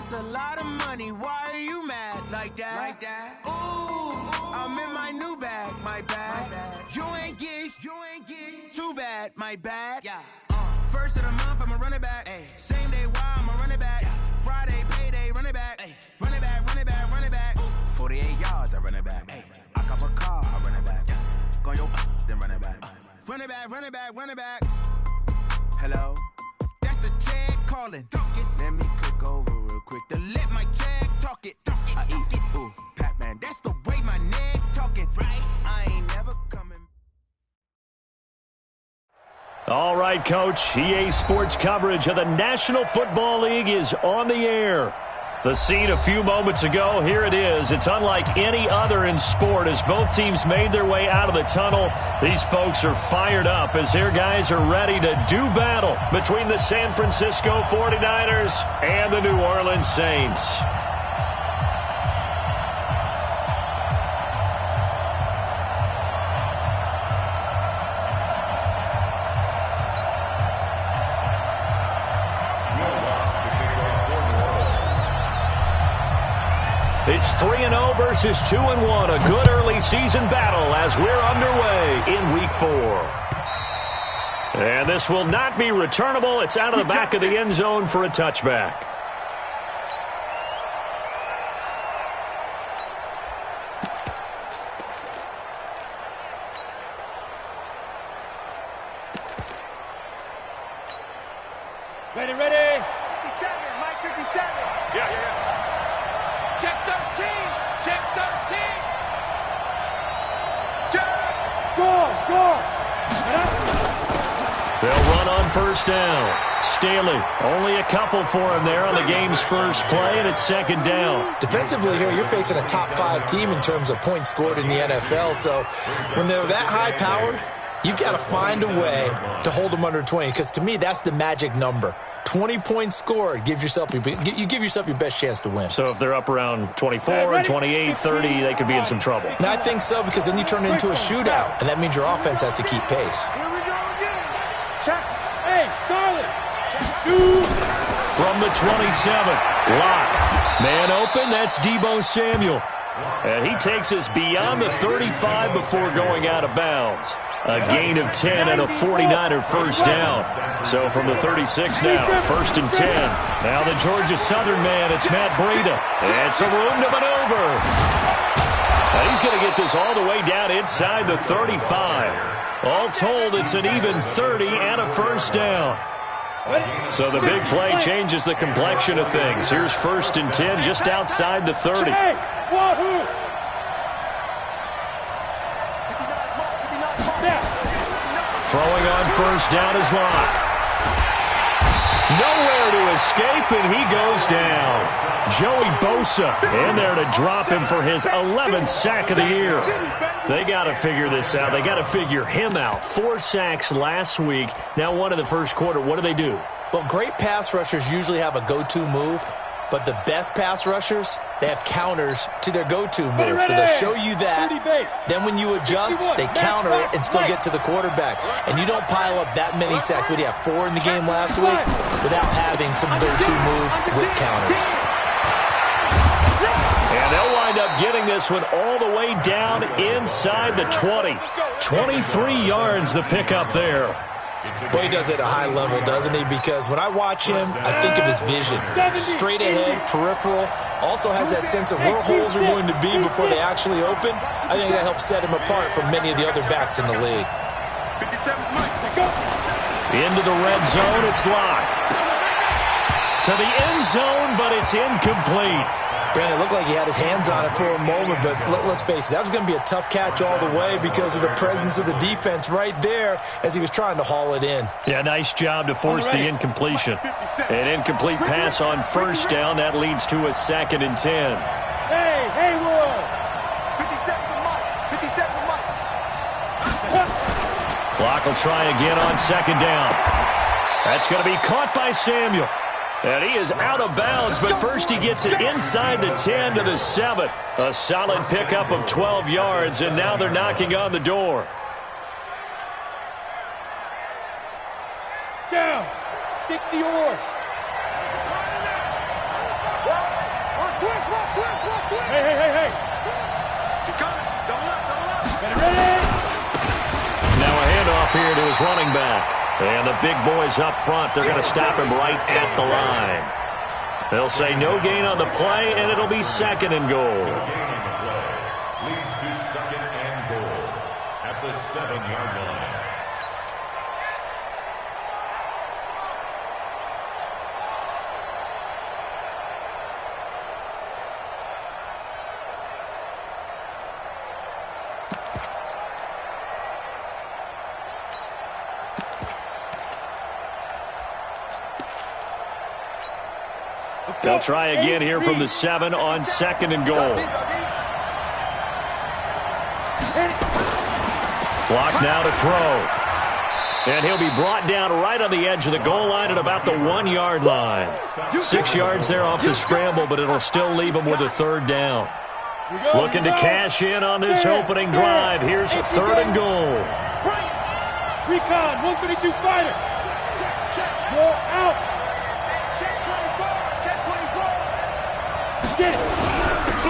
It's a lot of money. Why are you mad like that? Ooh, I'm in my new bag. My bad. You ain't getting too bad. My bad. Yeah. First of the month, I'ma run it back. Ay. Same day, why I'ma run it back. Ay. Friday, payday, run it back. Ay. Run it back. Ooh. 48 yards, I run it back. Ay. I cop a car, I run it back. Yeah. Go yo, then run it back. Run it back. Hello? That's the check calling. Let me click over real quick to let my check talk it. I eat it. Ooh, Pac-Man, that's the way my neck talking. Right? I ain't never coming. All right, Coach. EA Sports coverage of the National Football League is on the air. The scene a few moments ago, here it is. It's unlike any other in sport as both teams made their way out of the tunnel. These folks are fired up as their guys are ready to do battle between the San Francisco 49ers and the New Orleans Saints. It's 3-0 versus 2-1, a good early season battle as we're underway in Week 4. And this will not be returnable. It's out of the back of the end zone for a touchback. Ready. 57, Mike 57. Yeah. Check 13. Go. They'll run on first down. Staley, only a couple for him there on the game's first play, and it's second down. Defensively here, you're facing a top 5 team in terms of points scored in the NFL, so when they're that high-powered, you've got to find a way to hold them under 20, because to me, that's the magic number. 20 points scored, you give yourself your best chance to win. So if they're up around 24, 28, 30, they could be in some trouble. And I think so, because then you turn it into a shootout, and that means your offense has to keep pace. Here we go again. Check. Hey, Charlie. Shoot. From the 27, block. Man open, that's Deebo Samuel. And he takes us beyond the 35 before going out of bounds. A gain of 10 and a 49er first down. So from the 36 now, first and 10. Now the Georgia Southern man, it's Matt Breida. And some room to maneuver. And he's going to get this all the way down inside the 35. All told, it's an even 30 and a first down. So the big play changes the complexion of things. Here's first and 10 just outside the 30. Throwing on first down is Locke. Nowhere to escape, and he goes down. Joey Bosa in there to drop him for his 11th sack of the year. They got to figure this out. They got to figure him out. 4 sacks last week. Now one in the first quarter. What do? Well, great pass rushers usually have a go-to move, but the best pass rushers, they have counters to their go-to move. So they'll show you that. Then when you adjust, they counter it and still get to the quarterback. And you don't pile up that many sacks. What do you have, 4 in the game last week? Without having some go-to moves with counters. And they'll wind up getting this one all the way down inside the 20. 23 yards the pickup there. Boy, he does it at a high level, doesn't he? Because when I watch him, I think of his vision. Straight ahead, peripheral. Also has that sense of where holes are going to be before they actually open. I think that helps set him apart from many of the other backs in the league. Into the red zone, it's Locke. To the end zone, but it's incomplete. Brandon, it looked like he had his hands on it for a moment, but let's face it, that was going to be a tough catch all the way because of the presence of the defense right there as he was trying to haul it in. Yeah, nice job to force the incompletion. An incomplete pass on first down. That leads to a second and 10. Hey, Will. 57 for Mike. Clock will try again on second down. That's going to be caught by Samuel. And he is out of bounds, but first he gets it inside the 10 to the 7. A solid pickup of 12 yards, and now they're knocking on the door. Down. 60 or. here to his running back. And the big boys up front, they're going to stop him right at the line. They'll say no gain on the play, and it'll be second and goal. Leads to second and goal at the 7-yard line. They'll try again here from the 7 on second and goal. Block now to throw. And he'll be brought down right on the edge of the goal line at about the 1-yard line. 6 yards there off the scramble, but it'll still leave him with a third down. Looking to cash in on this opening drive. Here's a third and goal. Recon, 132 fighter. Roll out.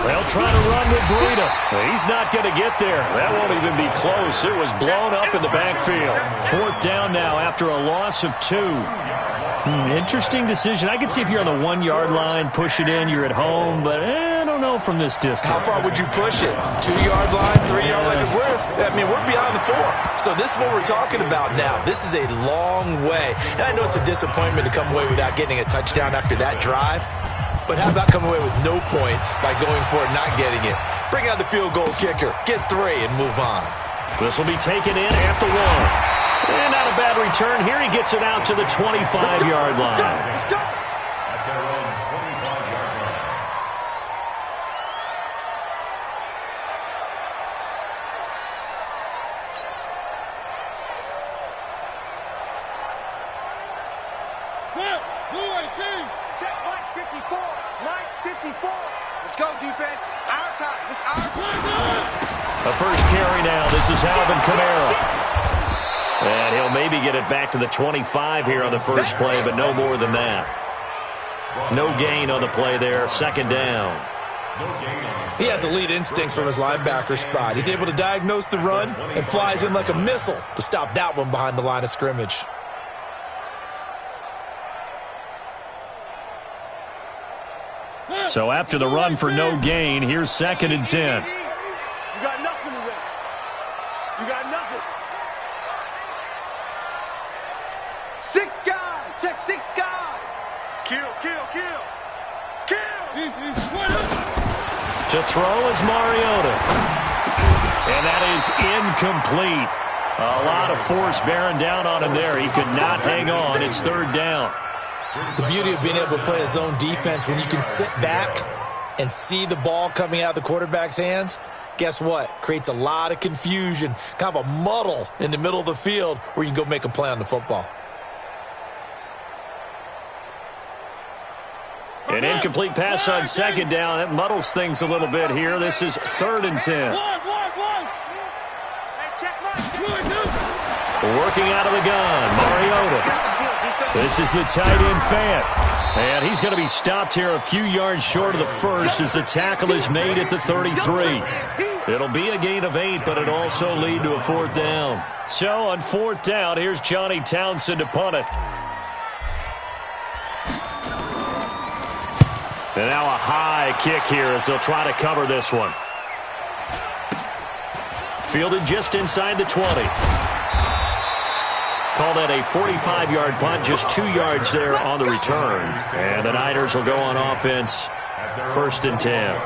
They'll try to run with Breida. He's not going to get there. That won't even be close. It was blown up in the backfield. Fourth down now after a loss of 2. Interesting decision. I could see if you're on the 1-yard line, push it in, you're at home, but I don't know from this distance. How far would you push it? 2-yard line, 3-yard line? Because we're beyond the 4. So this is what we're talking about now. This is a long way. And I know it's a disappointment to come away without getting a touchdown after that drive. But how about coming away with no points by going for it, not getting it? Bring out the field goal kicker, get 3, and move on. This will be taken in at the 1. And not a bad return here. He gets it out to the 25-yard line. At their own 25-yard line. Blue 18. Check Mike 54. Mike 54. Let's go, defense. Our time. It's our time. The first carry now. This is Alvin Kamara. And he'll maybe get it back to the 25 here on the first play, but no more than that. No gain on the play there. Second down. He has elite instincts from his linebacker spot. He's able to diagnose the run and flies in like a missile to stop that one behind the line of scrimmage. So after the run for no gain, here's second and 10. You got nothing today. You got nothing. 6 guys. Check 6 guys. Kill. To throw is Mariota. And that is incomplete. A lot of force bearing down on him there. He could not hang on. It's third down. The beauty of being able to play a zone defense, when you can sit back and see the ball coming out of the quarterback's hands, guess what? Creates a lot of confusion, kind of a muddle in the middle of the field where you can go make a play on the football. An incomplete pass on second down. That muddles things a little bit here. This is third and 10. Working out of the gun, Mariota. This is the tight end Fant. And he's going to be stopped here a few yards short of the first as the tackle is made at the 33. It'll be a gain of 8, but it'll also lead to a fourth down. So on fourth down, here's Johnny Townsend to punt it. And now a high kick here as they'll try to cover this one. Fielded just inside the 20. Call that a 45-yard punt, just 2 yards there on the return. And the Niners will go on offense, first and 10.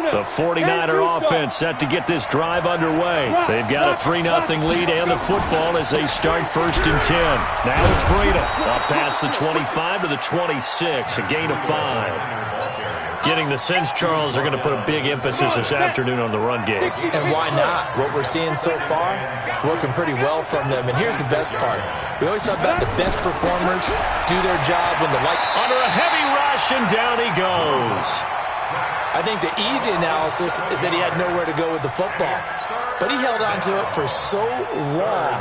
The 49er offense set to get this drive underway. They've got a 3-0 lead and the football as they start first and 10. Now it's Breida. Up past the 25 to the 26, a gain of 5. Getting the sense, Charles, they're going to put a big emphasis this afternoon on the run game. And why not? What we're seeing so far, it's working pretty well from them. And here's the best part. We always talk about the best performers do their job when the light... Under a heavy rush, and down he goes. I think the easy analysis is that he had nowhere to go with the football. But he held on to it for so long,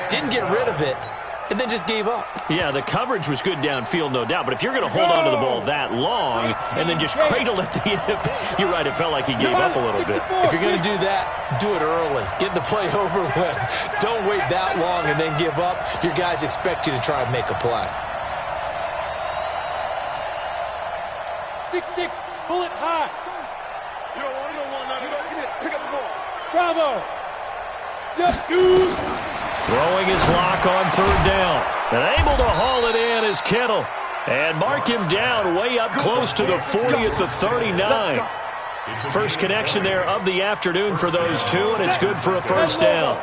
didn't get rid of it, and then just gave up. Yeah, the coverage was good downfield, no doubt. But if you're going to hold on to the ball that long and then just cradle at the end, you're right, it felt like he gave up a little bit. If you're going to do that, do it early. Get the play over with. Don't wait that long and then give up. Your guys expect you to try and make a play. 6-6, bullet high. You don't want none of that. Pick up the ball. Bravo. Yep, shoot. Throwing his lock on third down. And able to haul it in is Kittle. And mark him down way up close to the 40 at the 39. First connection there of the afternoon for those two, and it's good for a first down.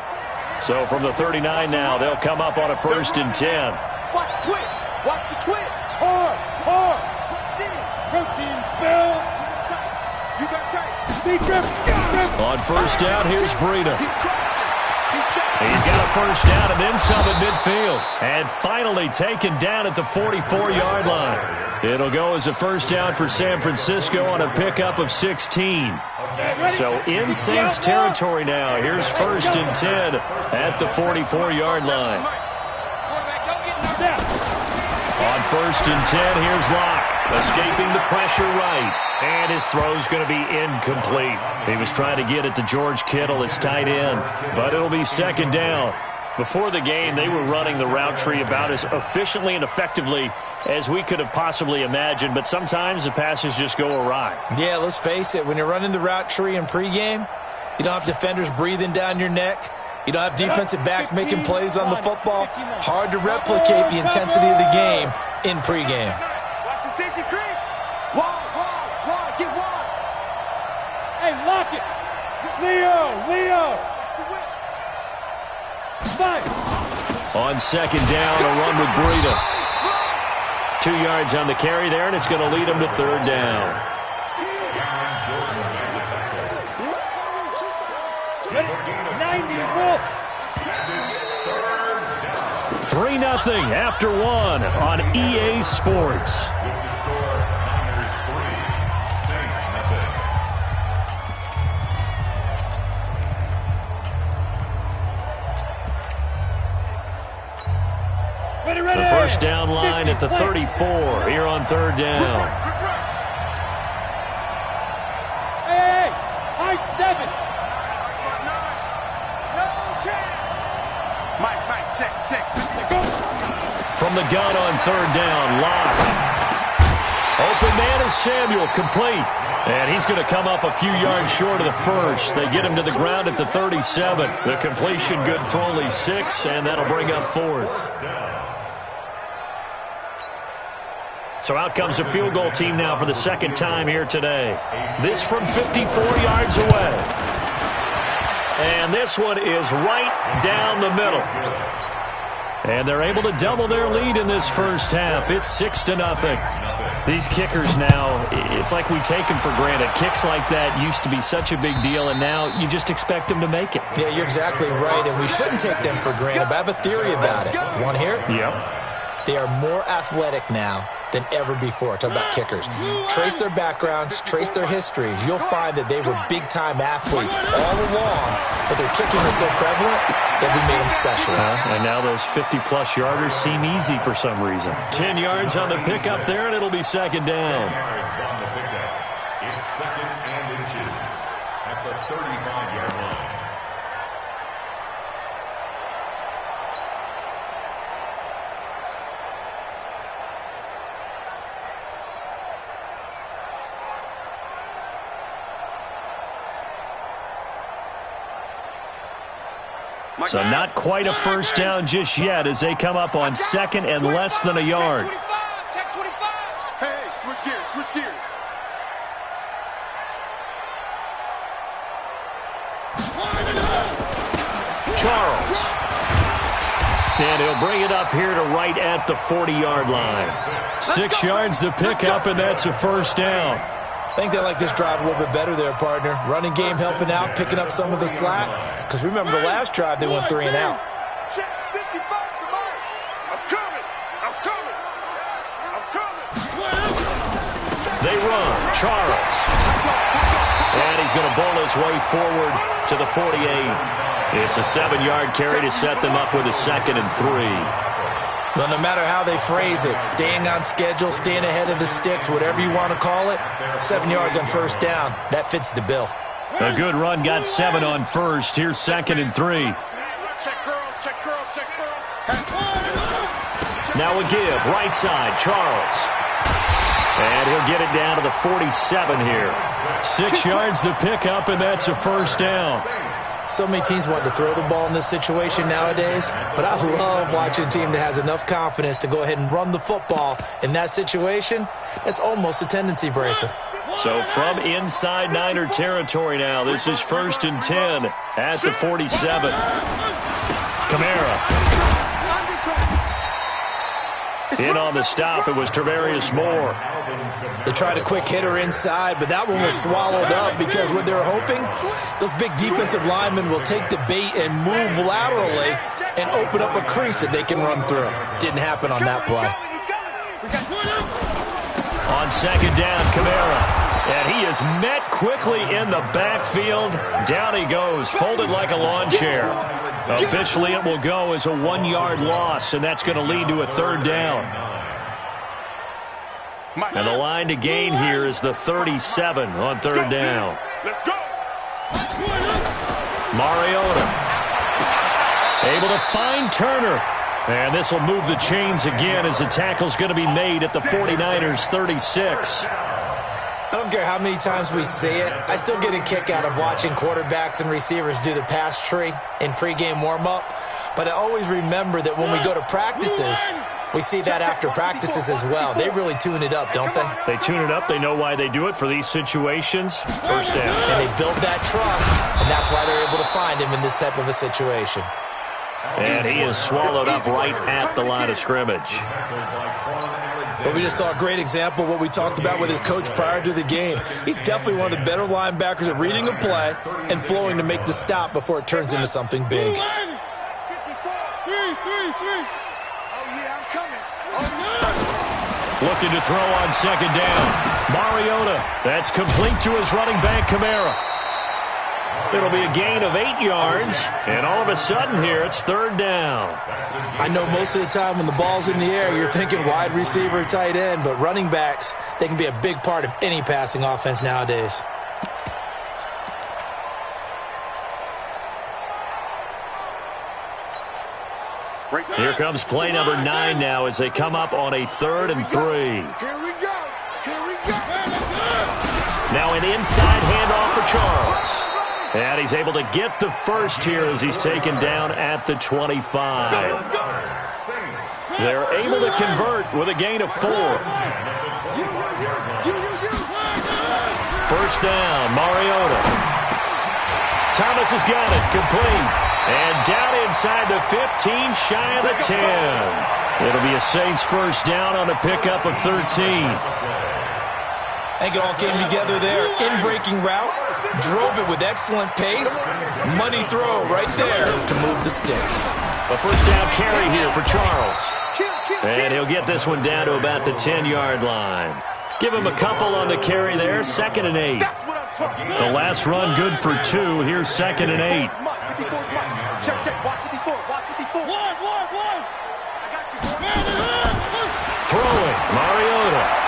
So from the 39 now, they'll come up on a 1st and 10. Watch the twist. Watch the twist. Hard. Protein spell. You got tight. Big grip. On first down, here's Breida. He's got a first down and then some at midfield. And finally taken down at the 44-yard line. It'll go as a first down for San Francisco on a pickup of 16. So in Saints territory now. Here's 1st and 10 at the 44-yard line. On 1st and 10, here's Locke. Escaping the pressure right. And his throw's going to be incomplete. He was trying to get it to George Kittle, his tight end. But it'll be 2nd down. Before the game, they were running the route tree about as efficiently and effectively as we could have possibly imagined. But sometimes the passes just go awry. Yeah, let's face it. When you're running the route tree in pregame, you don't have defenders breathing down your neck. You don't have defensive backs making plays on the football. Hard to replicate the intensity of the game in pregame. Watch the safety creep. Wide. Get wide. Hey, lock it. Leo. Fight. On 2nd down, a run with Breida. 2 yards on the carry there, and it's going to lead him to 3rd down. 3-0 after 1 on EA Sports. The first down line at the 34 here on 3rd down. Hey, high 7. Mike, check. From the gun on 3rd down, Locke. Open man is Samuel, complete. And he's going to come up a few yards short of the first. They get him to the ground at the 37. The completion good for only 6, and that'll bring up 4th. So out comes a field goal team now for the 2nd time here today. This from 54 yards away. And this one is right down the middle. And they're able to double their lead in this first half. It's 6-0. These kickers now, it's like we take them for granted. Kicks like that used to be such a big deal, and now you just expect them to make it. Yeah, you're exactly right, and we shouldn't take them for granted. But I have a theory about it. You want to hear it? Yep. They are more athletic now than ever before. Talk about kickers. Trace their backgrounds, trace their histories. You'll find that they were big-time athletes all along, but their kicking is so prevalent that we made them specialists. And now those 50-plus yarders seem easy for some reason. 10 yards on the pickup there, and it'll be 2nd down. 10 yards on the pickup. It's 2nd and inches at the 35-yard line. So not quite a first down just yet as they come up on 2nd and less than a yard. Check 25. Hey, switch gears. Charles. And he'll bring it up here to right at the 40-yard line. 6 yards the pickup, and that's a first down. I think they like this drive a little bit better there, partner. Running game helping out, picking up some of the slack. Because remember the last drive, they went 3 and out. Check 55 to Mike. I'm coming. They run. Charles. And he's going to bowl his way forward to the 48. It's a 7-yard carry to set them up with a 2nd and 3. Well, no matter how they phrase it, staying on schedule, staying ahead of the sticks, whatever you want to call it, 7 yards on first down, that fits the bill. A good run got 7 on first. Here's 2nd and 3. Check curls, check curls, check curls. Now a give, right side, Charles. And he'll get it down to the 47 here. 6 yards the pickup, and that's a first down. So many teams want to throw the ball in this situation nowadays, but I love watching a team that has enough confidence to go ahead and run the football. In that situation, that's almost a tendency breaker. So from inside Niner territory now, this is 1st and 10 at the 47. Kamara. In on the stop, it was Tarvarius Moore. They tried a quick hitter inside, but that one was swallowed up because what they were hoping, those big defensive linemen will take the bait and move laterally and open up a crease that they can run through. Didn't happen on that play. On 2nd down, Kamara. And he is met quickly in the backfield. Down he goes, folded like a lawn chair. Officially, it will go as a 1-yard loss, and that's going to lead to a 3rd down. And the line to gain here is the 37 on 3rd down. Let's go. Mariota able to find Turner. And this will move the chains again as the tackle's going to be made at the 49ers 36. I don't care how many times we see it. I still get a kick out of watching quarterbacks and receivers do the pass tree in pregame warm-up. But I always remember that when we go to practices, we see that after practices as well. They really tune it up, don't they? They tune it up. They know why they do it for these situations. First down. And they build that trust, and that's why they're able to find him in this type of a situation. And he is swallowed up right at the line of scrimmage. But we just saw a great example of what we talked about with his coach prior to the game. He's definitely one of the better linebackers at reading a play and flowing to make the stop before it turns into something big. Looking to throw on 2nd down. Mariota. That's complete to his running back, Kamara. It'll be a gain of 8 yards, and all of a sudden here, it's 3rd down. I know most of the time when the ball's in the air, you're thinking wide receiver, tight end, but running backs, they can be a big part of any passing offense nowadays. Here comes play number 9 now as they come up on a 3rd and 3. Here we go. Here we go. Now an inside handoff for Charles. And he's able to get the first here as he's taken down at the 25. They're able to convert with a gain of 4. First down, Mariota. Thomas has got it, complete. And down inside the 15, shy of the 10. It'll be a Saints first down on a pickup of 13. I think it all came together there. In-breaking route. Drove it with excellent pace. Money throw right there to move the sticks. A first down carry here for Charles. And he'll get this one down to about the 10-yard line. Give him a couple on the carry there. 2nd and 8. The last run good for 2. Here's 2nd and 8. Throwing, Mariota.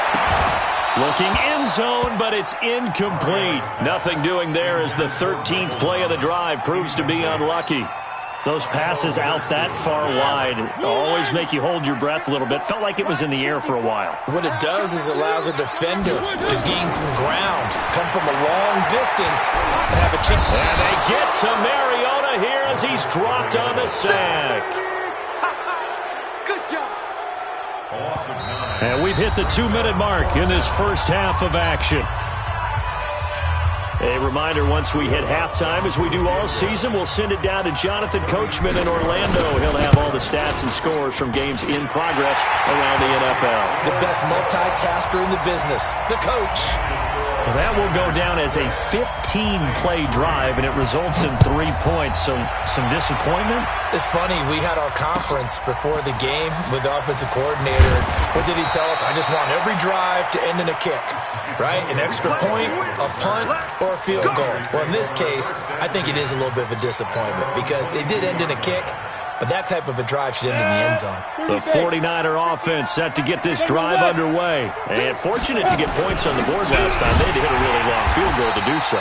Looking end zone, but it's incomplete. Nothing doing there as the 13th play of the drive proves to be unlucky. Those passes out that far wide always make you hold your breath a little bit. Felt like it was in the air for a while. What it does is it allows a defender to gain some ground, come from a long distance, and have a chance. And they get to Mariota here as he's dropped on the sack. Good job. And we've hit the 2-minute mark in this first half of action. A reminder, once we hit halftime, as we do all season, we'll send it down to Jonathan Coachman in Orlando. He'll have all the stats and scores from games in progress around the NFL. The best multitasker in the business, the coach. Well, that will go down as a 15-play drive, and it results in 3 points. So some disappointment? It's funny, we had our conference before the game with the offensive coordinator. What did he tell us? I just want every drive to end in a kick, right? An extra point, a punt, or a field goal. Well, in this case, I think it is a little bit of a disappointment because it did end in a kick, but but that type of a drive should end in the end zone. The 49er offense set to get this drive underway. And fortunate to get points on the board last time. They had to hit a really long field goal to do so.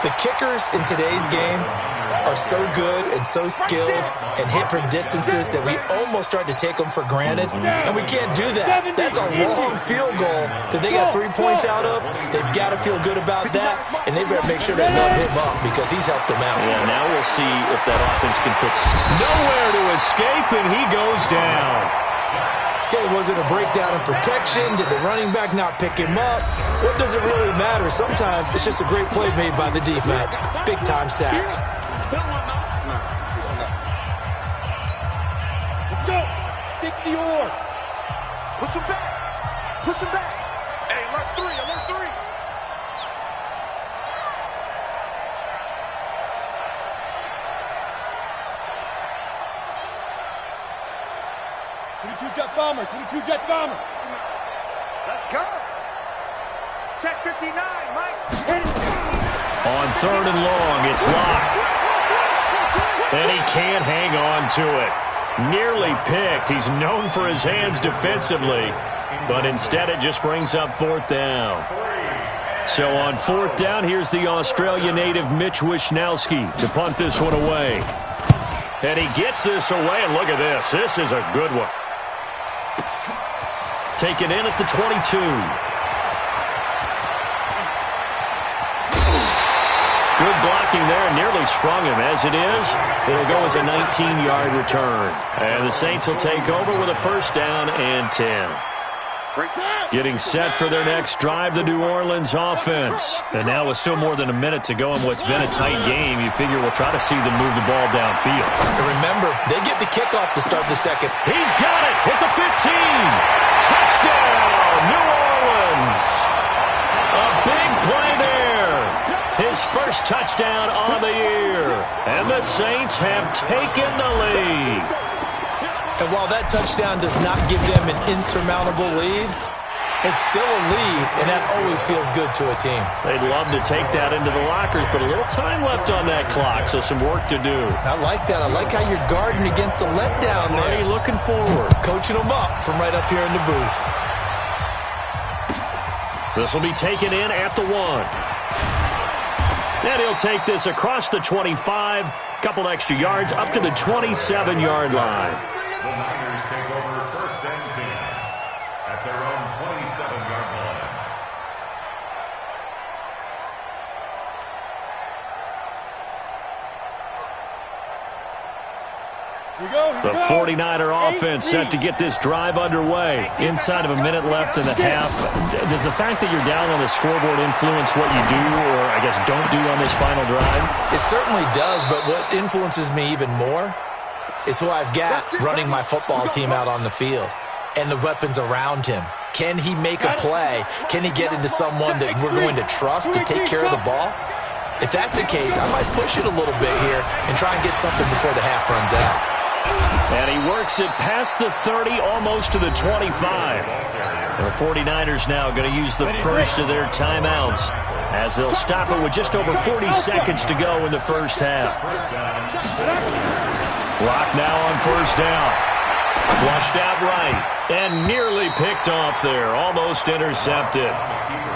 The kickers in today's game are so good and so skilled and hit from distances that we almost start to take them for granted, and we can't do that. That's a long field goal that they got 3 points out of. They've got to feel good about that, and they better make sure they love him up because he's helped them out. Yeah, now we'll see if that offense can put nowhere to escape, and he goes down. Okay, was it a breakdown in protection? Did the running back not pick him up? What does it really matter? Sometimes it's just a great play made by the defense. Big-time sack. Let's go. 60 or. Push him back. Push him back. Hey, alert 3, alert 3. Jet bomber, 22 jet bomber. Let's go. Check 59, Mike. On 3rd and long, it's locked. And he can't hang on to it. Nearly picked. He's known for his hands defensively, but instead it just brings up 4th down. So on 4th down, here's the Australia native Mitch Wishnowski to punt this one away. And he gets this away, and look at this. This is a good one. Taken in at the 22. Good blocking there, nearly sprung him. As it is, it'll go as a 19-yard return. And the Saints will take over with a 1st down and 10. Getting set for their next drive, the New Orleans offense. And now with still more than a minute to go in what's been a tight game, you figure we'll try to see them move the ball downfield. And remember, they get the kickoff to start the second. He's got it at the 15. Touchdown, New Orleans. A big play there. His first touchdown on the year. And the Saints have taken the lead. And while that touchdown does not give them an insurmountable lead, it's still a lead, and that always feels good to a team. They'd love to take that into the lockers, but a little time left on that clock, so some work to do. I like that. I like how you're guarding against a letdown there. Already looking forward. Coaching them up from right up here in the booth. This will be taken in at the 1. And he'll take this across the 25, couple extra yards, up to the 27-yard line. The Niners take over 1st and 10 at their own 27-yard line. The 49er offense set to get this drive underway. Inside of a minute left in the half. Does the fact that you're down on the scoreboard influence what you do, or I guess don't do on this final drive? It certainly does, but what influences me even more is who I've got running my football team out on the field and the weapons around him. Can he make a play? Can he get into someone that we're going to trust to take care of the ball? If that's the case, I might push it a little bit here and try and get something before the half runs out. And he works it past the 30, almost to the 25. The 49ers now going to use the first of their timeouts as they'll stop it with just over 40 seconds to go in the first half. Clock now on 1st down. Flushed out right and nearly picked off there. Almost intercepted.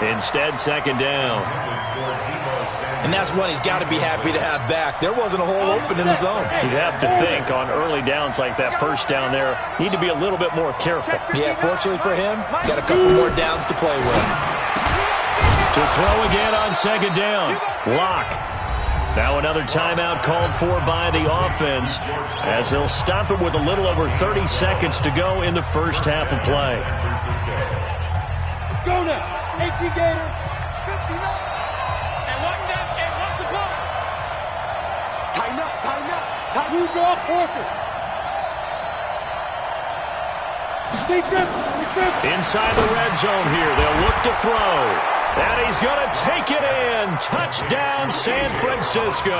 Instead, 2nd down. And that's one he's got to be happy to have back. There wasn't a hole open in the zone. You'd have to think on early downs like that 1st down there, need to be a little bit more careful. Yeah, fortunately for him, got a couple more downs to play with. To throw again on 2nd down. Lock. Now another timeout called for by the offense as they'll stop it with a little over 30 seconds to go in the first half of play. Let's go now. 18 Gators. 59. And watch that. And watch the ball. Tighten up, tighten up. Blue draw, Porker. Defense. Inside the red zone here. They'll look to throw. And he's going to take it in. Touchdown, San Francisco.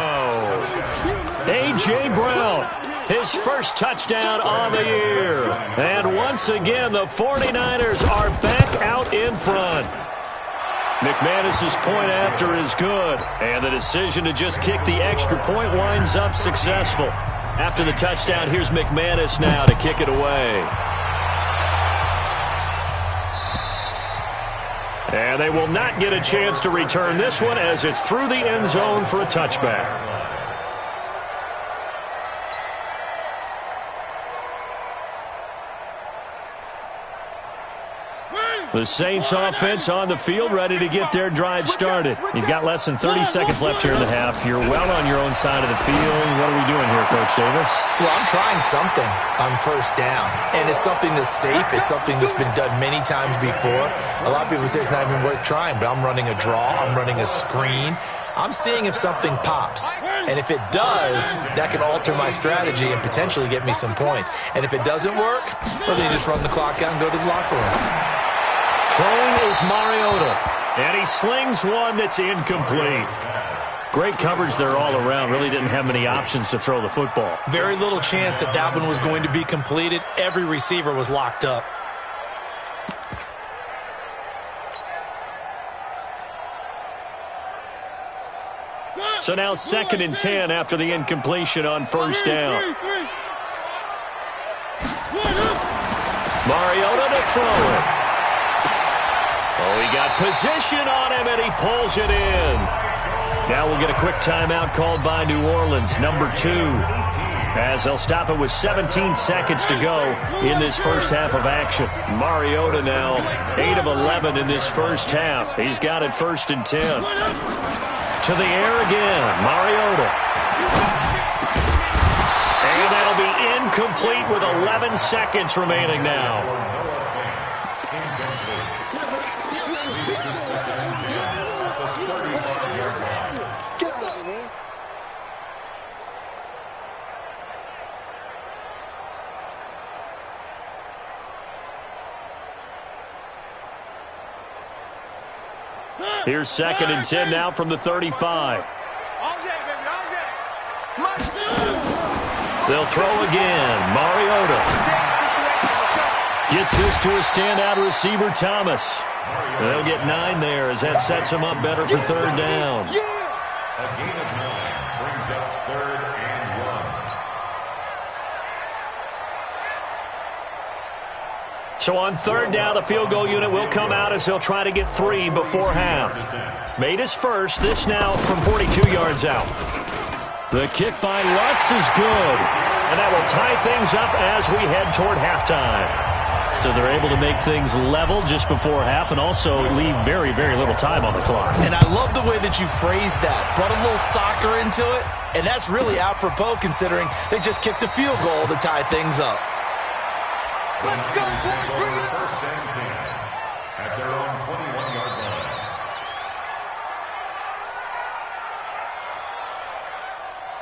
A.J. Brown, his first touchdown on the year. And once again, the 49ers are back out in front. McManus's point after is good. And the decision to just kick the extra point winds up successful. After the touchdown, here's McManus now to kick it away. And they will not get a chance to return this one as it's through the end zone for a touchback. The Saints offense on the field, ready to get their drive started. You've got less than 30 seconds left here in the half. You're well on your own side of the field. What are we doing here, Coach Davis? Well, I'm trying something on first down, and it's something that's safe. It's something that's been done many times before. A lot of people say it's not even worth trying, but I'm running a draw. I'm running a screen. I'm seeing if something pops, and if it does, that can alter my strategy and potentially get me some points. And if it doesn't work, well, then you just run the clock out and go to the locker room. Throwing is Mariota, and he slings one that's incomplete. Great coverage there all around. Really didn't have many options to throw the football. Very little chance that that one was going to be completed. Every receiver was locked up. So now 2nd and 10 after the incompletion on first down. Mariota to throw it. Oh, he got position on him, and he pulls it in. Now we'll get a quick timeout called by New Orleans, number 2. As they'll stop it with 17 seconds to go in this first half of action. Mariota now 8 of 11 in this first half. He's got it 1st and 10. To the air again, Mariota. And that'll be incomplete with 11 seconds remaining now. Here's 2nd and 10 now from the 35. They'll throw again. Mariota gets this to a standout receiver, Thomas. They'll get 9 there as that sets him up better for 3rd down. A gain of 9 brings up 3rd and 1. So on 3rd down, the field goal unit will come out as they'll try to get 3 before half. Made his first. This now from 42 yards out. The kick by Lutz is good. And that will tie things up as we head toward halftime. So they're able to make things level just before half and also leave very, very little time on the clock. And I love the way that you phrased that. Brought a little soccer into it. And that's really apropos considering they just kicked a field goal to tie things up. Let's go, boys. Bring it up. 1st and 10 at their own 21-yard line.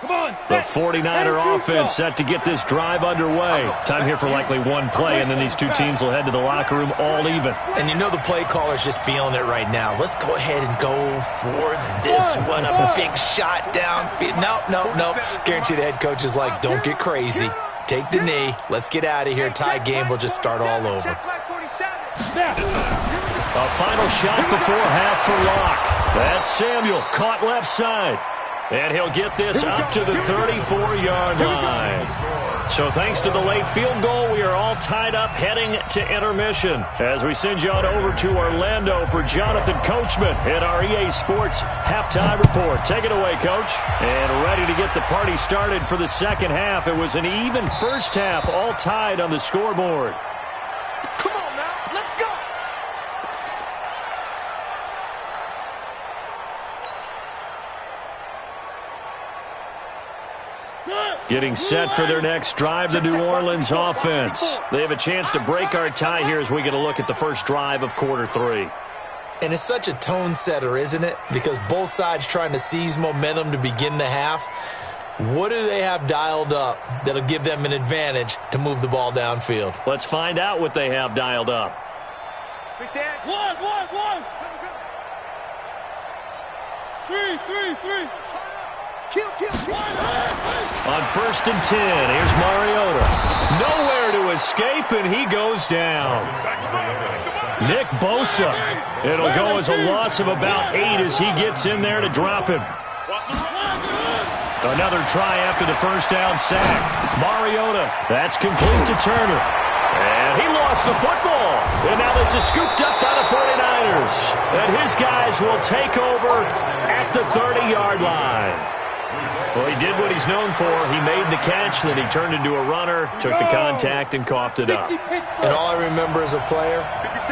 Come on, The 49er offense set to get this drive underway. Time here for likely one play, and then these two teams will head to the locker room all even. And you know the play caller's just feeling it right now. Let's go ahead and go for this one. A big shot downfield. No. Guarantee the head coach is like, don't get crazy. Take the knee. Let's get out of here. Tie game will just start all over. A final shot before half for Locke. That's Samuel, caught left side. And he'll get this up to the 34-yard line. So thanks to the late field goal, we are all tied up heading to intermission. As we send you on over to Orlando for Jonathan Coachman in our EA Sports Halftime Report. Take it away, Coach. And ready to get the party started for the second half. It was an even first half, all tied on the scoreboard. Come on now, let's go. Getting set for their next drive, the New Orleans offense. They have a chance to break our tie here as we get a look at the first drive of quarter 3. And it's such a tone setter, isn't it? Because both sides trying to seize momentum to begin the half. What do they have dialed up that'll give them an advantage to move the ball downfield? Let's find out what they have dialed up. Big Dan. One. 3. Kill. On 1st and 10, here's Mariota. Nowhere to escape, and he goes down. Nick Bosa. It'll go as a loss of about 8 as he gets in there to drop him. Another try after the first down sack. Mariota, that's complete to Turner. And he lost the football. And now this is scooped up by the 49ers. And his guys will take over at the 30-yard line. Well, he did what he's known for. He made the catch, then he turned into a runner, took the contact, and coughed it up. And all I remember as a player,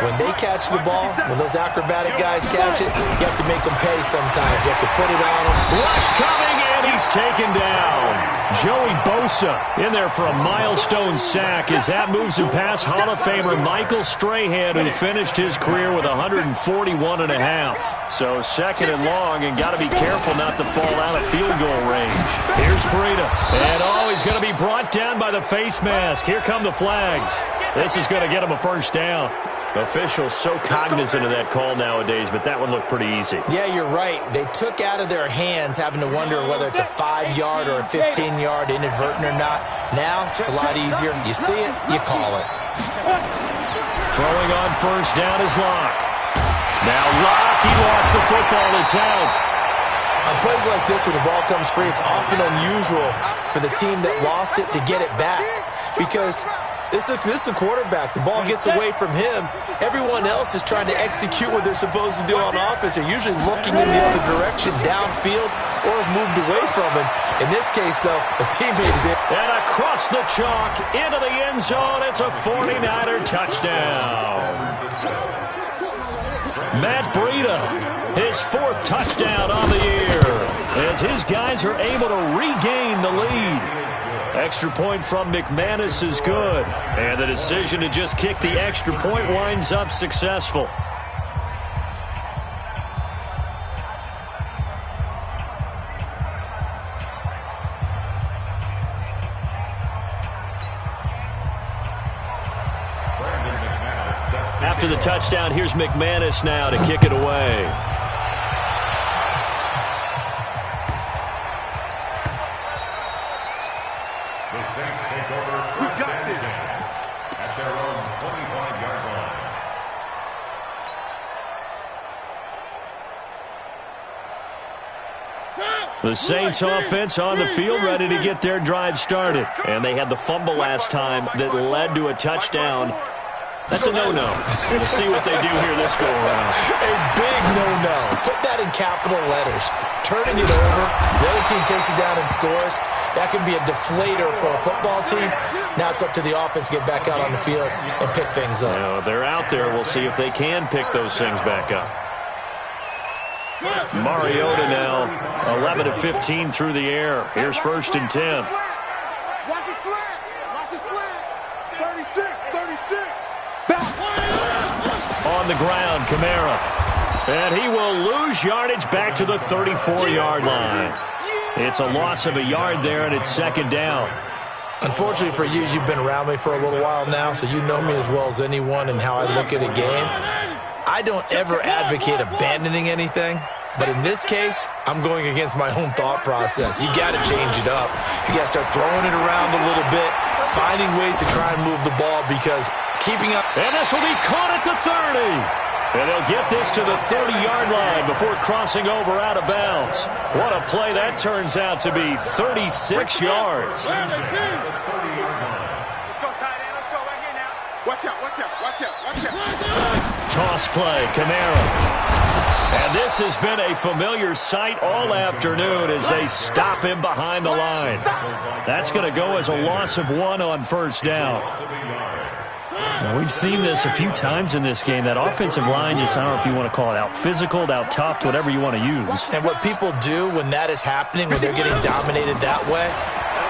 when they catch the ball, when those acrobatic guys catch it, you have to make them pay sometimes. You have to put it on them. Rush coming, and he's taken down. Joey Bosa in there for a milestone sack as that moves him past Hall of Famer Michael Strahan, who finished his career with 141.5. So second and long, and got to be careful not to fall out of field goal range. Here's Breida. And he's going to be brought down by the face mask. Here come the flags. This is going to get him a first down. Officials so cognizant of that call nowadays, but that one looked pretty easy. Yeah, you're right. They took out of their hands having to wonder whether it's a 5-yard or a 15-yard inadvertent or not. Now, it's a lot easier. You see it, you call it. Throwing on first down is Locke. Now Locke, he lost the football. It's out. On plays like this, when the ball comes free, it's often unusual for the team that lost it to get it back. Because this is a quarterback. The ball gets away from him. Everyone else is trying to execute what they're supposed to do on offense. They're usually looking in the other direction, downfield, or have moved away from him. In this case, though, a teammate is in. And across the chalk, into the end zone, it's a 49er touchdown. Matt Breida, his fourth touchdown on the year, as his guys are able to regain the lead. Extra point from McManus is good. And the decision to just kick the extra point winds up successful. After the touchdown, here's McManus now to kick it away. The Saints take over first and 10 at their own 25-yard line. The Saints offense on the field, ready to get their drive started. And they had the fumble last time that led to a touchdown. That's a no-no. We'll see what they do here this go-around. A big no-no. Put that in capital letters. Turning it over, the other team takes it down and scores. That can be a deflator for a football team. Now it's up to the offense to get back out on the field and pick things up. Well, they're out there. We'll see if they can pick those things back up. Mariota now, 11 of 15 through the air. Here's first and 10. Watch his flat. Watch his flat. 36, 36. On the ground, Kamara. And he will lose yardage back to the 34-yard line. It's a loss of a yard there, and it's second down. Unfortunately for you, you've been around me for a little while now, so you know me as well as anyone and how I look at a game. I don't ever advocate abandoning anything, but in this case, I'm going against my own thought process. You got to change it up. You got to start throwing it around a little bit, finding ways to try and move the ball, because keeping up. And this will be caught at the 30. And they'll get this to the 30-yard line before crossing over out of bounds. What a play that turns out to be, 36 yards. Let's go, tight end. Let's go right here now. Watch out, watch out, watch out, watch out. Toss play, Kamara. And this has been a familiar sight all afternoon as they stop him behind the line. That's going to go as a loss of 1 on first down. Well, we've seen this a few times in this game. That offensive line just, I don't know if you want to call it out physical, out tough, whatever you want to use. And what people do when that is happening, when they're getting dominated that way,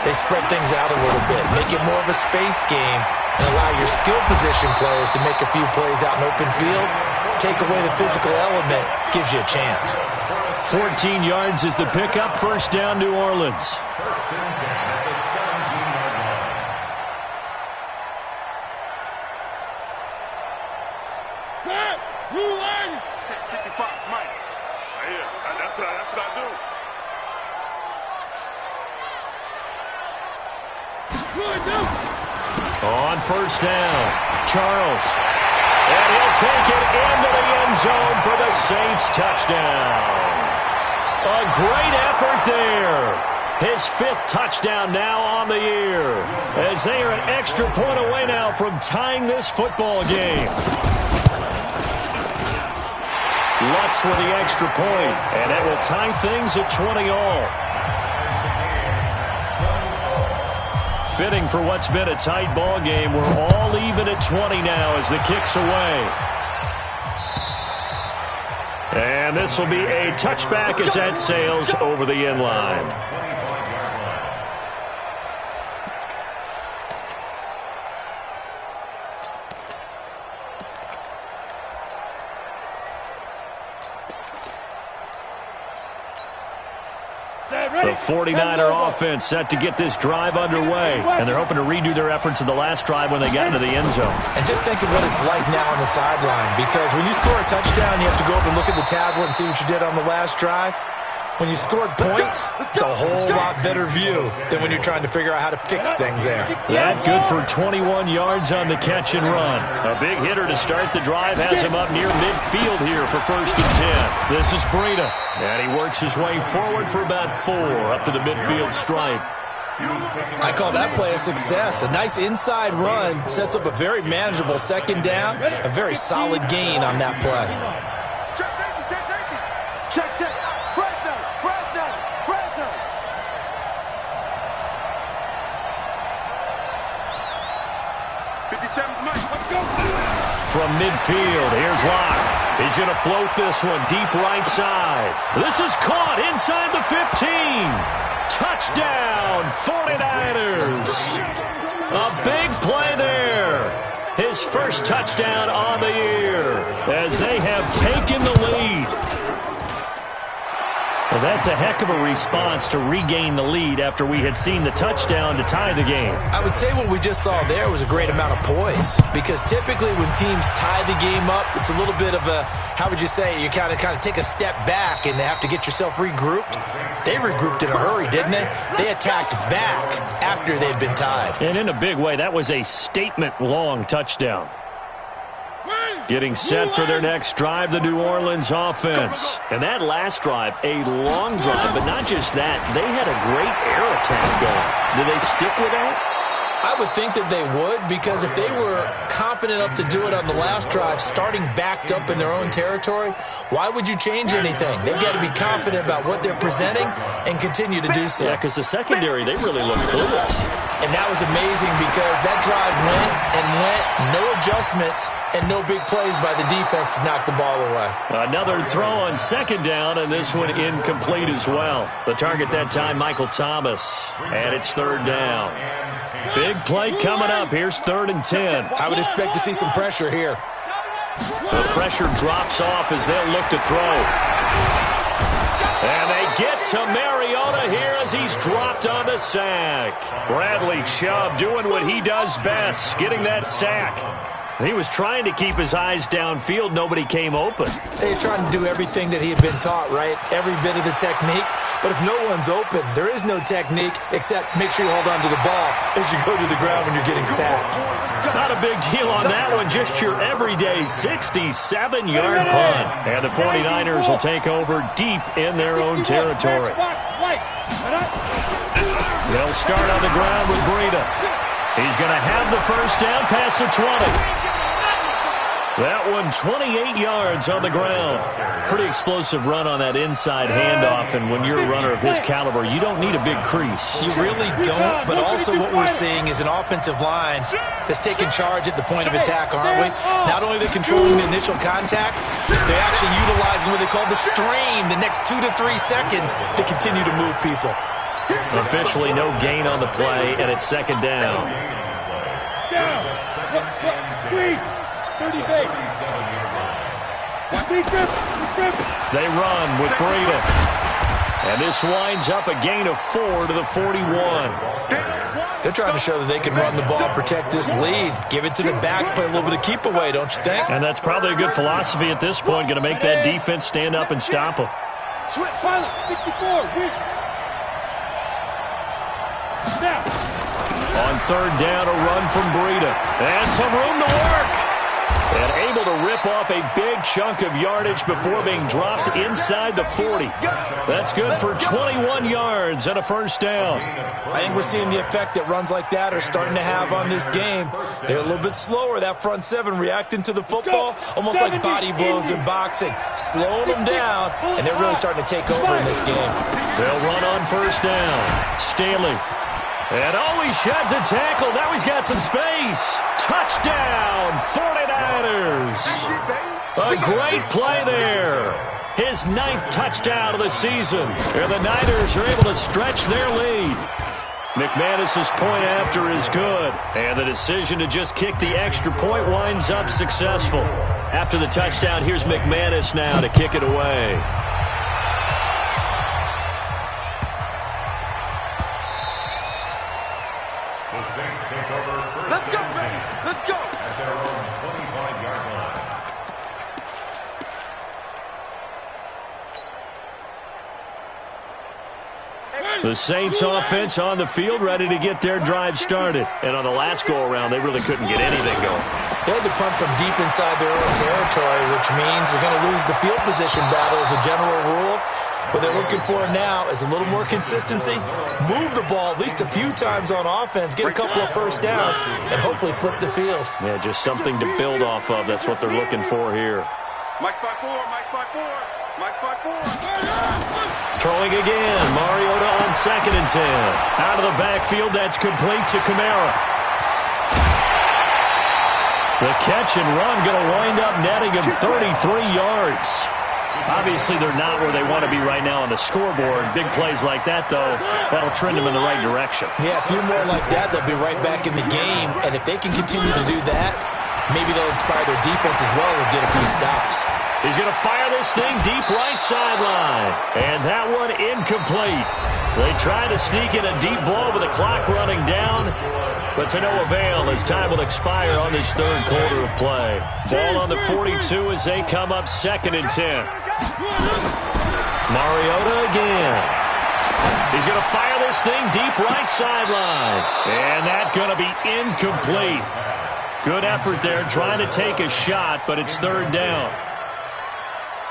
they spread things out a little bit, make it more of a space game, and allow your skill position players to make a few plays out in open field. Take away the physical element, gives you a chance. 14 yards is the pickup, first down, New Orleans. First and 10 at the 17-yard line. Check 55, Mike. Yeah, that's what I do. On first down, Charles. And he'll take it into the end zone for the Saints touchdown. A great effort there. His 5th touchdown now on the year, as they are an extra point away now from tying this football game. Lutz with the extra point, and that will tie things at 20-all. Fitting for what's been a tight ball game. We're all even at 20 now as the kick's away. And this will be a touchback as that sails over the end line. The 49er offense set to get this drive underway, and they're hoping to redo their efforts in the last drive when they got into the end zone. And just think of what it's like now on the sideline, because when you score a touchdown, you have to go up and look at the tablet and see what you did on the last drive. When you scored points, it's a whole lot better view than when you're trying to figure out how to fix things there. That good for 21 yards on the catch and run. A big hitter to start the drive has him up near midfield here for 1st and 10. This is Breida, and he works his way forward for about 4 up to the midfield stripe. I call that play a success. A nice inside run sets up a very manageable 2nd down, a very solid gain on that play. Check. From midfield, here's Locke. He's going to float this one deep right side. This is caught inside the 15. Touchdown, 49ers. A big play there. His 1st touchdown on the year as they have taken the lead. Well, that's a heck of a response to regain the lead after we had seen the touchdown to tie the game. I would say what we just saw there was a great amount of poise, because typically when teams tie the game up, it's a little bit of a, how would you say, you kind of take a step back and have to get yourself regrouped. They regrouped in a hurry, didn't they? They attacked back after they'd been tied. And in a big way, that was a statement-long touchdown. Getting set for their next drive, the New Orleans offense. And that last drive, a long drive, but not just that. They had a great air attack going. Do they stick with that? I would think that they would, because if they were confident enough to do it on the last drive, starting backed up in their own territory, why would you change anything? They've got to be confident about what they're presenting and continue to do so. Yeah, because the secondary, they really looked clueless. And that was amazing, because that drive went and went, no adjustments, and no big plays by the defense to knock the ball away. Another throw on 2nd down, and this one incomplete as well. The target that time, Michael Thomas, and it's 3rd down. Big play coming up. Here's 3rd and 10. I would expect to see some pressure here. The pressure drops off as they'll look to throw. And they get to Mariota here as he's dropped on the sack. Bradley Chubb doing what he does best, getting that sack. He was trying to keep his eyes downfield. Nobody came open. He's trying to do everything that he had been taught, right? Every bit of the technique. But if no one's open, there is no technique except make sure you hold on to the ball as you go to the ground when you're getting sacked. Not a big deal on that one. Just your everyday 67-yard punt. And the 49ers will take over deep in their own territory. They'll start on the ground with Breida. He's going to have the 1st down past the 20. That one 28 yards on the ground. Pretty explosive run on that inside handoff, and when you're a runner of his caliber, you don't need a big crease. You really don't, but also what we're seeing is an offensive line that's taking charge at the point of attack, aren't we? Not only are they controlling the initial contact, they're actually utilizing what they call the strain, the next 2 to 3 seconds to continue to move people. Officially no gain on the play, and it's 2nd down. They run with Breida. And this winds up a gain of 4 to the 41. They're trying to show that they can run the ball, protect this lead, give it to the backs, play a little bit of keep away, don't you think? And that's probably a good philosophy at this point, going to make that defense stand up and stop them. Silent, 64, On 3rd down, a run from Breida. And some room to work. And able to rip off a big chunk of yardage before being dropped inside the 40. That's good for 21 yards and a first down. I think we're seeing the effect that runs like that are starting to have on this game. They're a little bit slower, that front seven, reacting to the football, almost like body blows in boxing, slowing them down, and they're really starting to take over in this game. They'll run on first down. Staley. And he sheds a tackle. Now he's got some space. Touchdown, 49ers. A great play there. His 9th touchdown of the season. And the Niners are able to stretch their lead. McManus's point after is good. And the decision to just kick the extra point winds up successful. After the touchdown, here's McManus now to kick it away. The Saints take over first. Let's go, Ray. Let's go. At their own 25-yard line. The Saints offense on the field, ready to get their drive started. And on the last go-around, they really couldn't get anything going. They had to punt from deep inside their own territory, which means they're going to lose the field position battle as a general rule. What they're looking for now is a little more consistency, move the ball at least a few times on offense, get a couple of first downs, and hopefully flip the field. Yeah, just something to build off of. That's what they're looking for here. Mike's by 4, Mike's by 4, Mike's by 4. Throwing again. Mariota on 2nd and 10. Out of the backfield, that's complete to Kamara. The catch and run going to wind up netting him 33 yards. Obviously, they're not where they want to be right now on the scoreboard. Big plays like that, though, that'll trend them in the right direction. Yeah, a few more like that, they'll be right back in the game. And if they can continue to do that, maybe they'll inspire their defense as well and get a few stops. He's going to fire this thing deep right sideline. And that one incomplete. They tried to sneak in a deep ball with the clock running down, but to no avail as time will expire on this 3rd quarter of play. Ball on the 42 as they come up 2nd and 10. Mariota again. He's going to fire this thing deep right sideline. And that's going to be incomplete. Good effort there trying to take a shot, but it's 3rd down.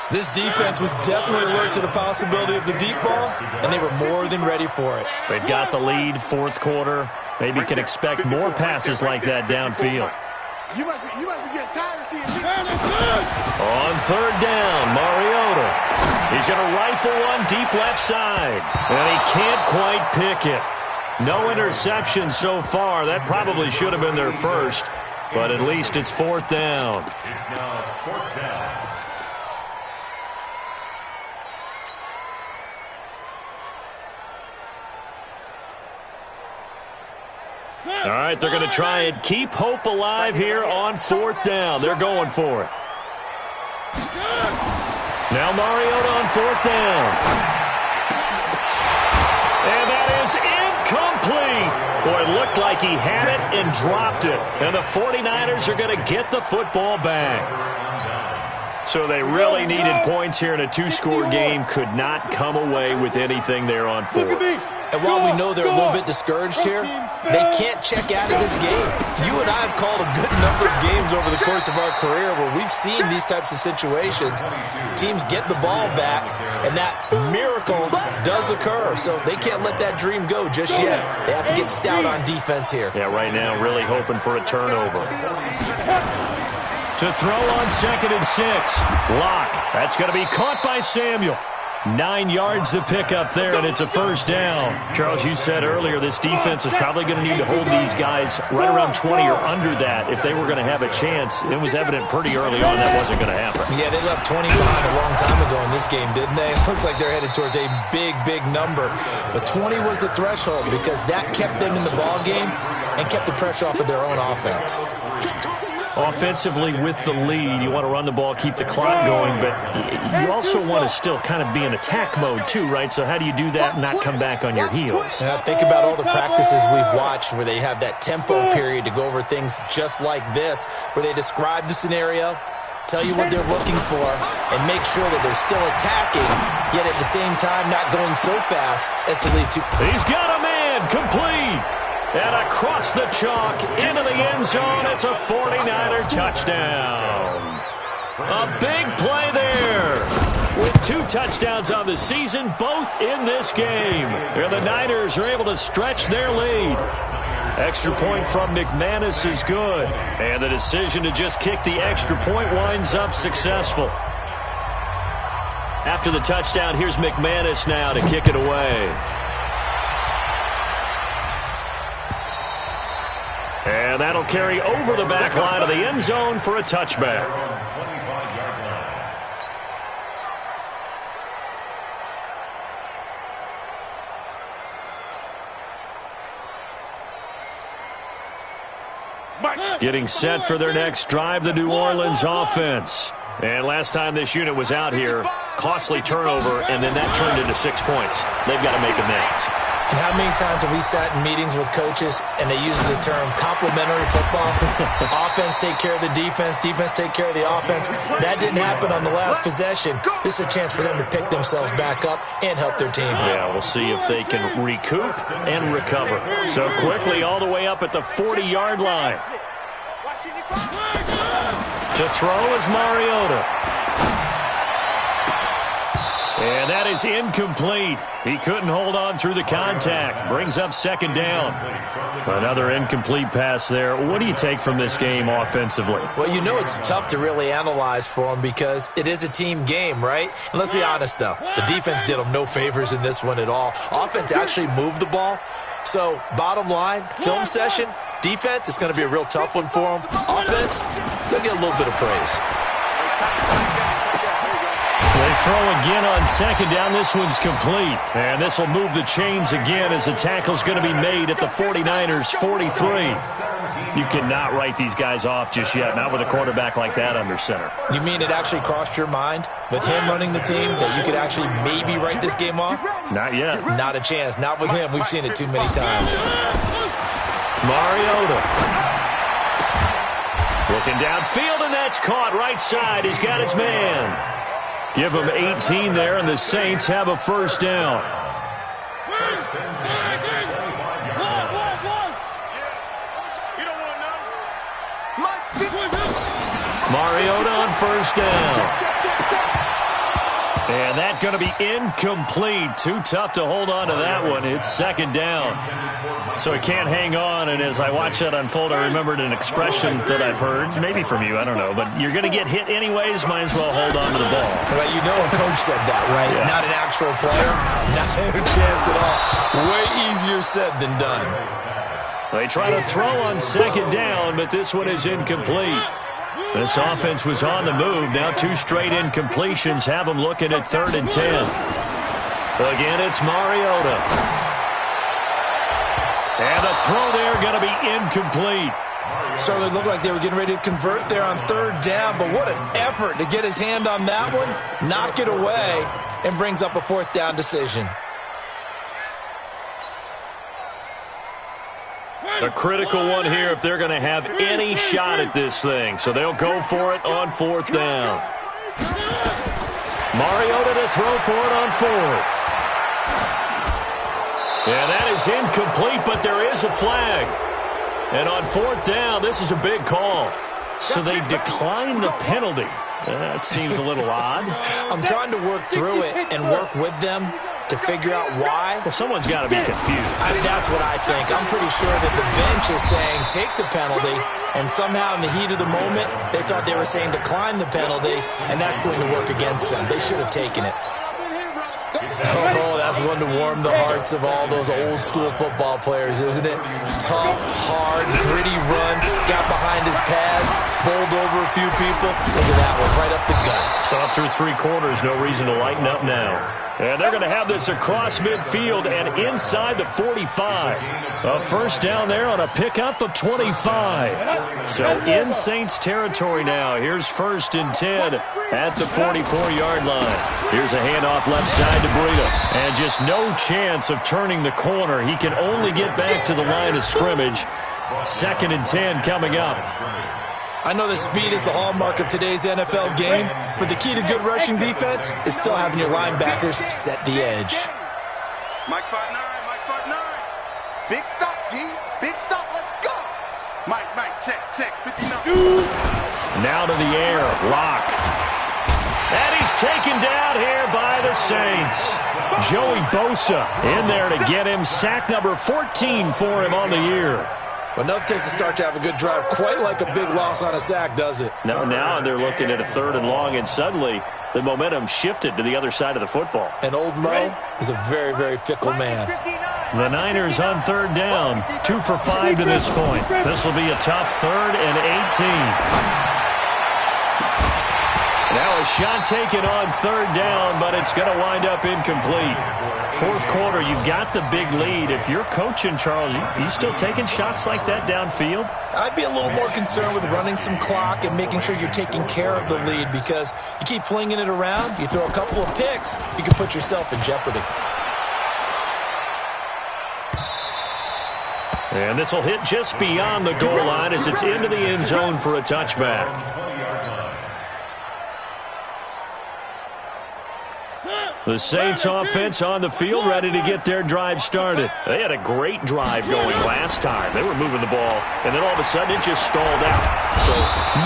This defense was definitely alert to the possibility of the deep ball, and they were more than ready for it. They've got the lead, 4th quarter. Maybe can expect more passes like that downfield. You must be getting tired of seeing me. On 3rd down, Mariota. He's going to rifle one deep left side, and he can't quite pick it. No interception so far. That probably should have been their first, but at least it's 4th down. It's now 4th down. All right, they're going to try and keep hope alive here on 4th down. They're going for it. Now Mariota on 4th down. And that is incomplete. Boy, it looked like he had it and dropped it. And the 49ers are going to get the football back. So they really needed points here in a 2-score game. Could not come away with anything there on 4th. And while we know they're a little bit discouraged here, they can't check out of this game. You and I have called a good number of games over the course of our career where we've seen these types of situations. Teams get the ball back, and that miracle does occur. So they can't let that dream go just yet. They have to get stout on defense here. Yeah, right now really hoping for a turnover. To throw on 2nd and 6. Lock. That's going to be caught by Samuel. 9 yards to pick up there, and it's a first down. Charles, you said earlier this defense is probably going to need to hold these guys right around 20 or under that if they were going to have a chance. It was evident pretty early on that wasn't going to happen. Yeah, they left 20 behind a long time ago in this game, didn't they? It looks like they're headed towards a big, big number. But 20 was the threshold because that kept them in the ball game and kept the pressure off of their own offense. Offensively, with the lead, you want to run the ball, keep the clock going, but you also want to still kind of be in attack mode too, right? So how do you do that and not come back on your heels? Now, think about all the practices we've watched where they have that tempo period to go over things just like this, where they describe the scenario, tell you what they're looking for, and make sure that they're still attacking, yet at the same time not going so fast as to lead to... He's got a man, complete! And across the chalk, into the end zone, it's a 49er touchdown. A big play there. With 2 touchdowns on the season, both in this game. And the Niners are able to stretch their lead. Extra point from McManus is good. And the decision to just kick the extra point winds up successful. After the touchdown, here's McManus now to kick it away. And that'll carry over the back line of the end zone for a touchback. Getting set for their next drive, the New Orleans offense. And last time this unit was out here, costly turnover, and then that turned into 6 points. They've got to make amends. And how many times have we sat in meetings with coaches and they use the term complementary football? Offense take care of the defense, defense take care of the offense. That didn't happen on the last possession. This is a chance for them to pick themselves back up and help their team. Yeah, we'll see if they can recoup and recover. So quickly all the way up at the 40-yard line. To throw is Mariota. And that is incomplete. He couldn't hold on through the contact. Brings up second down. Another incomplete pass there. What do you take from this game offensively? Well, you know it's tough to really analyze for them because it is a team game, right? And let's be honest, though. The defense did them no favors in this one at all. Offense actually moved the ball. So, bottom line, film session, defense is going to be a real tough one for them. Offense, they'll get a little bit of praise. They throw again on second down. This one's complete. And this will move the chains again as the tackle's going to be made at the 49ers' 43. You cannot write these guys off just yet, not with a quarterback like that under center. You mean it actually crossed your mind with him running the team that you could actually maybe write this game off? Not yet. Not a chance. Not with him. We've seen it too many times. Mariota. Looking downfield, and that's caught right side. He's got his man. Give him 18 there, and the Saints have a first down. Mariota on first down. And that's going to be incomplete. Too tough to hold on to that one. It's second down. So he can't hang on, and as I watch that unfold, I remembered an expression that I've heard, maybe from you, I don't know, but you're going to get hit anyways, might as well hold on to the ball. Right, you know a coach said that, right? Yeah. Not an actual player. Not a chance at all. Way easier said than done. They try to throw on second down, but this one is incomplete. This offense was on the move. Now 2 straight incompletions have them looking at 3rd and 10. Again, it's Mariota. And the throw there going to be incomplete. Certainly looked like they were getting ready to convert there on 3rd down, but what an effort to get his hand on that one, knock it away, and brings up a 4th down decision. A critical one here if they're going to have any shot at this thing. So they'll go for it on 4th down. Mariota to throw for it on 4th. And that is incomplete, but there is a flag. And on 4th down, this is a big call. So they decline the penalty. That seems a little odd. I'm trying to work through it and work with them to figure out why. Well, someone's got to be confused. That's what I think. I'm pretty sure that the bench is saying take the penalty, and somehow in the heat of the moment, they thought they were saying decline the penalty, and that's going to work against them. They should have taken it. Oh, that's one to warm the hearts of all those old school football players, isn't it? Tough, hard, gritty run, got behind his pads, bowled over a few people. Look at that one, right up the gut. So up through 3 quarters, no reason to lighten up now. And they're going to have this across midfield and inside the 45. A first down there on a pickup of 25. So in Saints territory now. Here's 1st and 10 at the 44-yard line. Here's a handoff left side to Breida. And just no chance of turning the corner. He can only get back to the line of scrimmage. 2nd and 10 coming up. I know that speed is the hallmark of today's NFL game, but the key to good rushing defense is still having your linebackers set the edge. Mike 5'9", Mike 5'9". Big stop, G. Big stop, let's go. Mike, check, 59. Now to the air. Lock. And he's taken down here by the Saints. Joey Bosa in there to get him. Sack number 14 for him on the year. Well, enough takes to start to have a good drive. Quite like a big loss on a sack, does it? No, now they're looking at a 3rd and long, and suddenly the momentum shifted to the other side of the football. And old Mo is a very, very fickle man. The Niners on 3rd down. 2 for 5 to this point. This will be a tough 3rd and 18. Now a shot taken on 3rd down, but it's going to wind up incomplete. 4th quarter, you've got the big lead. If you're coaching, Charles, you still taking shots like that downfield? I'd be a little more concerned with running some clock and making sure you're taking care of the lead, because you keep flinging it around, you throw a couple of picks, you can put yourself in jeopardy. And this will hit just beyond the goal line as it's into the end zone for a touchback. The Saints offense on the field, ready to get their drive started. They had a great drive going last time. They were moving the ball, and then all of a sudden it just stalled out. So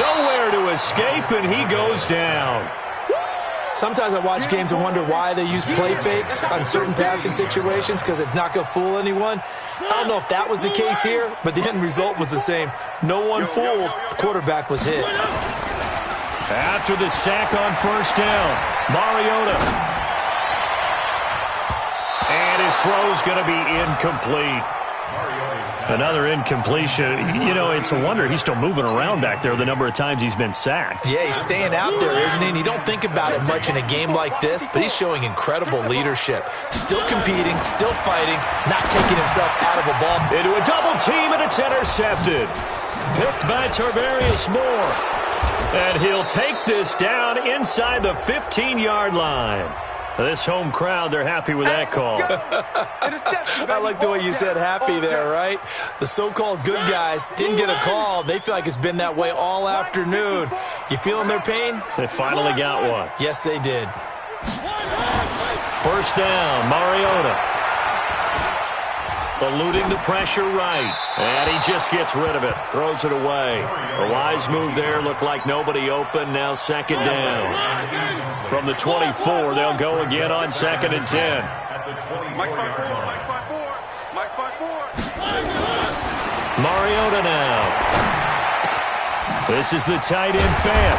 nowhere to escape, and he goes down. Sometimes I watch games and wonder why they use play fakes on certain passing situations, because it's not going to fool anyone. I don't know if that was the case here, but the end result was the same. No one fooled. The quarterback was hit. After the sack on 1st down, Mariota. And his throw's going to be incomplete. Another incompletion. You know, it's a wonder he's still moving around back there the number of times he's been sacked. Yeah, he's staying out there, isn't he? And you don't think about it much in a game like this, but he's showing incredible leadership. Still competing, still fighting, not taking himself out of a ball. Into a double team, and it's intercepted. Picked by Tarvarius Moore. And he'll take this down inside the 15-yard line. This home crowd, they're happy with that call. I like the way you said happy there, right? The so-called good guys didn't get a call. They feel like it's been that way all afternoon. You feeling their pain? They finally got one. Yes, they did. 1st down, Mariota. Eluding the pressure right. And he just gets rid of it. Throws it away. A wise move there. Looked like nobody open. Now 2nd down. From the 24, they'll go again on 2nd and 10. Mike's 5-4. Mike's 5-4. Mike's 5-4. Mariota now. This is the tight end fan.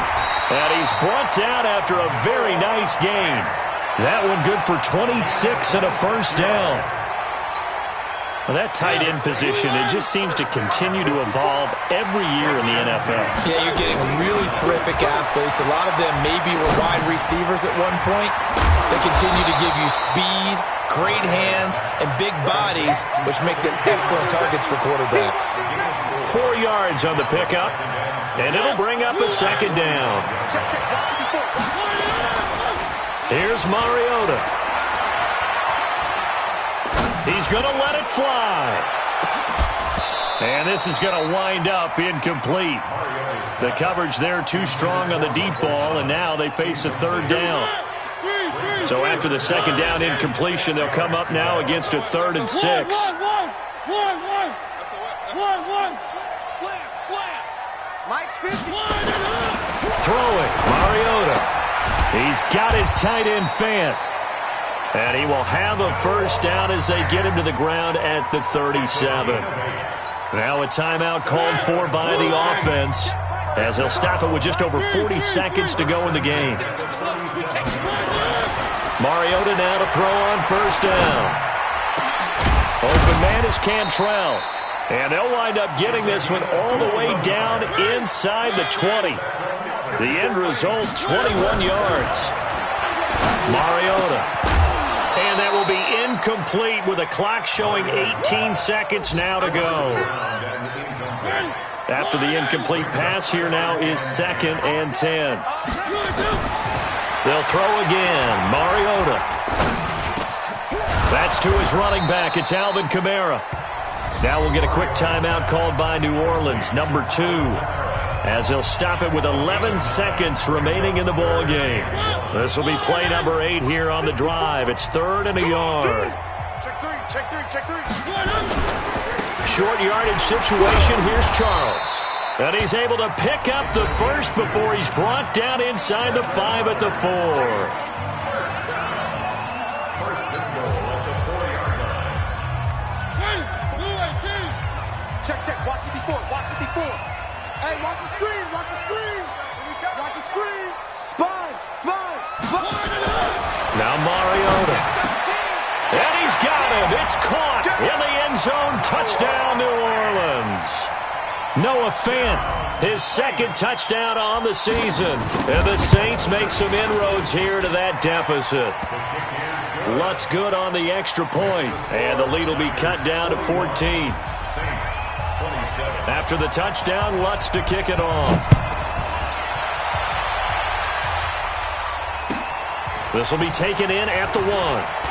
And he's brought down after a very nice gain. That one good for 26 and a 1st down. Well, that tight end position, it just seems to continue to evolve every year in the NFL. Yeah, you're getting really terrific athletes. A lot of them maybe were wide receivers at one point. They continue to give you speed, great hands, and big bodies, which make them excellent targets for quarterbacks. 4 yards on the pickup, and it'll bring up a 2nd down. Here's Mariota. He's going to let it fly. And this is going to wind up incomplete. The coverage there too strong on the deep ball, and now they face a 3rd down. So after the 2nd down incompletion, they'll come up now against a 3rd and 6. Slam. Mike's 50. Throwing, Mariota. He's got his tight end fan. And he will have a 1st down as they get him to the ground at the 37. Now a timeout called for by the offense, as they'll stop it with just over 40 seconds to go in the game. Mariota now to throw on 1st down. Open man is Cantrell. And they'll wind up getting this one all the way down inside the 20. The end result, 21 yards. Mariota. And that will be incomplete with the clock showing 18 seconds now to go. After the incomplete pass, here now is 2nd and 10. They'll throw again. Mariota. That's to his running back. It's Alvin Kamara. Now we'll get a quick timeout called by New Orleans, number 2, as they'll stop it with 11 seconds remaining in the ball game. This will be play number 8 here on the drive. It's 3rd and a yard. Check three. Short yardage situation. Here's Charles. And he's able to pick up the first before he's brought down inside the 5 at the 4. First and goal at the 4-yard line. Check. Watch it before. Hey, watch the screen. Watch the screen. Sponge. Now Mariota. And he's got him. It's caught in the end zone. Touchdown, New Orleans. Noah Fant, his second touchdown on the season. And the Saints make some inroads here to that deficit. Lutz good on the extra point. And the lead will be cut down to 14. After the touchdown, Lutz to kick it off. This will be taken in at the 1.